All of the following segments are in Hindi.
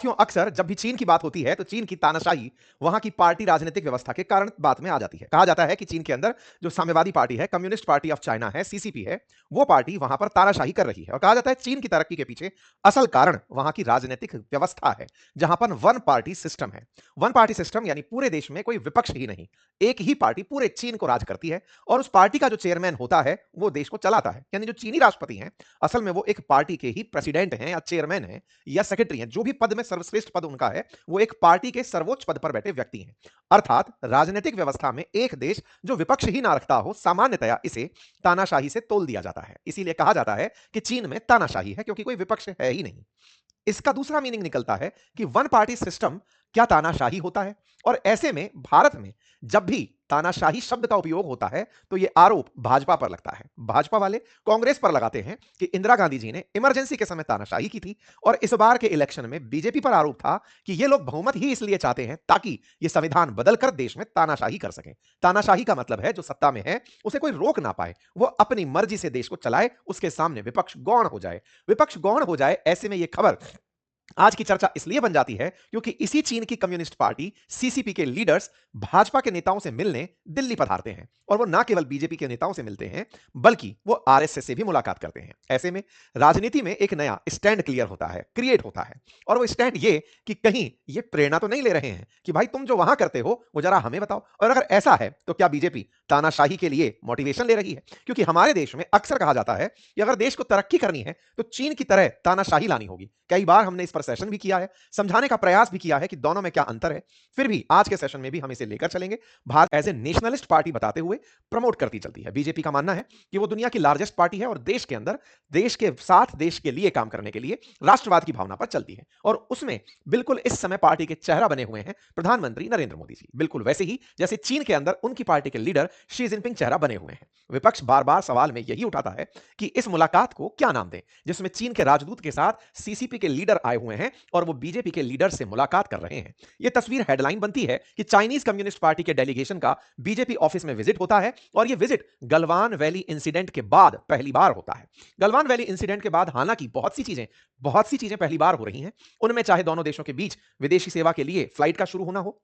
क्यों अक्सर जब भी चीन की बात होती है तो चीन की तानाशाही वहां की पार्टी राजनीतिक व्यवस्था के कारण बात में आ जाती है। कहा जाता है कि चीन के अंदर जो साम्यवादी पार्टी है, कम्युनिस्ट पार्टी ऑफ चाइना है, सीसीपी है, वो पार्टी वहां पर तानाशाही कर रही है। और कहा जाता है चीन की तरक्की के पीछे असल कारण वहां की राजनीतिक व्यवस्था है, जहां पर वन पार्टी सिस्टम है। वन पार्टी सिस्टम यानी पूरे देश में कोई विपक्ष ही नहीं, एक ही पार्टी पूरे चीन को राज करती है और उस पार्टी का जो चेयरमैन होता है वो देश को चलाता है। यानी जो चीनी राष्ट्रपति हैं असल में वो एक पार्टी के ही प्रेसिडेंट हैं या चेयरमैन हैं या सेक्रेटरी हैं, जो भी पद में सर्वश्रेष्ठ पद उनका है, वो एक पार्टी के सर्वोच्च पद पर बैठे व्यक्ति हैं। अर्थात राजनीतिक व्यवस्था में एक देश जो विपक्ष ही ना रखता हो, सामान्यतया इसे तानाशाही से तोल दिया जाता है। इसीलिए कहा जाता है कि चीन में तानाशाही है, क्योंकि कोई विपक्ष है ही नहीं। इसका दूसरा मीनिंग निकलता है कि वन पार्टी सिस्टम क्या तानाशाही होता है? और ऐसे में भारत में जब भी तानाशाही शब्द का उपयोग होता है तो यह आरोप भाजपा पर लगता है। भाजपा वाले कांग्रेस पर लगाते हैं कि इंदिरा गांधी जी ने इमरजेंसी के समय तानाशाही की थी, और इस बार के इलेक्शन में बीजेपी पर आरोप था कि ये लोग बहुमत ही इसलिए चाहते हैं ताकि ये संविधान बदलकर देश में तानाशाही कर सकें। तानाशाही का मतलब है जो सत्ता में है उसे कोई रोक ना पाए, वो अपनी मर्जी से देश को चलाए, उसके सामने विपक्ष गौण हो जाए। विपक्ष गौण हो जाए, ऐसे में यह खबर आज की चर्चा इसलिए बन जाती है क्योंकि इसी चीन की कम्युनिस्ट पार्टी सीसीपी के लीडर्स भाजपा के नेताओं से मिलने दिल्ली पधारते हैं, और वो ना केवल बीजेपी के नेताओं से मिलते हैं बल्कि वो आरएसएस से भी मुलाकात करते हैं। ऐसे में राजनीति में एक नया स्टैंड क्लियर होता है, क्रिएट होता है। और वो स्टैंड ये कि कहीं ये प्रेरणा तो नहीं ले रहे हैं कि भाई तुम जो वहां करते हो वो जरा हमें बताओ, और अगर ऐसा है तो क्या बीजेपी तानाशाही के लिए मोटिवेशन ले रही है? क्योंकि हमारे देश में अक्सर कहा जाता है कि अगर देश को तरक्की करनी है तो चीन की तरह तानाशाही लानी होगी। कई बार हमने इस पर सेशन भी किया है, समझाने का प्रयास भी किया है कि दोनों में क्या अंतर है। फिर भी आज के सेशन में भी हम इसे लेकर चलेंगे। Bharat as a nationalist party बताते हुए प्रमोट करती चलती है। बीजेपी का मानना है कि वो दुनिया की लार्जेस्ट पार्टी है और देश के अंदर देश के साथ देश के लिए काम करने के लिए राष्ट्रवाद की भावना पर चलती है, और उसमें बिल्कुल इस समय पार्टी के चेहरा बने हुए हैं प्रधानमंत्री नरेंद्र मोदी जी, बिल्कुल वैसे ही जैसे चीन के अंदर उनकी पार्टी के लीडर शी जिनपिंग चेहरा बने हुए हैं। विपक्ष बार बार सवाल में यही उठाता है कि इस मुलाकात को क्या नाम दें, जिसमें चीन के राजदूत के साथ सीसीपी के लीडर आए हुए हैं और वो बीजेपी के लीडर से मुलाकात कर रहे हैं। यह तस्वीर हेडलाइन बनती है कि चाइनीज कम्युनिस्ट पार्टी के डेलीगेशन का बीजेपी ऑफिस में विजिट होता है, और यह विजिट गलवान वैली इंसिडेंट के बाद पहली बार होता है। गलवान वैली इंसिडेंट के बाद हालांकि बहुत सी चीजें पहली बार हो रही हैं। उनमें चाहे दोनों देशों के बीच विदेशी सेवा के लिए फ्लाइट का शुरू होना हो,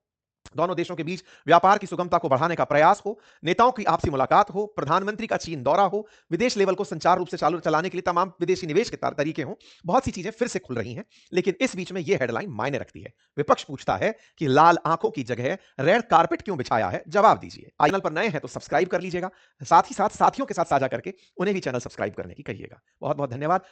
दोनों देशों के बीच व्यापार की सुगमता को बढ़ाने का प्रयास हो, नेताओं की आपसी मुलाकात हो, प्रधानमंत्री का चीन दौरा हो, विदेश लेवल को संचार रूप से चालू चलाने के लिए तमाम विदेशी निवेश के तरीके हों, बहुत सी चीजें फिर से खुल रही हैं। लेकिन इस बीच में यह हेडलाइन मायने रखती है। विपक्ष पूछता है कि लाल आंखों की जगह रेड कारपेट क्यों बिछाया है? जवाब दीजिए। चैनल पर नए हैं तो सब्सक्राइब कर लीजिएगा, साथ ही साथ साथियों के साथ साझा करके उन्हें भी चैनल सब्सक्राइब करने की कहिएगा। बहुत बहुत धन्यवाद।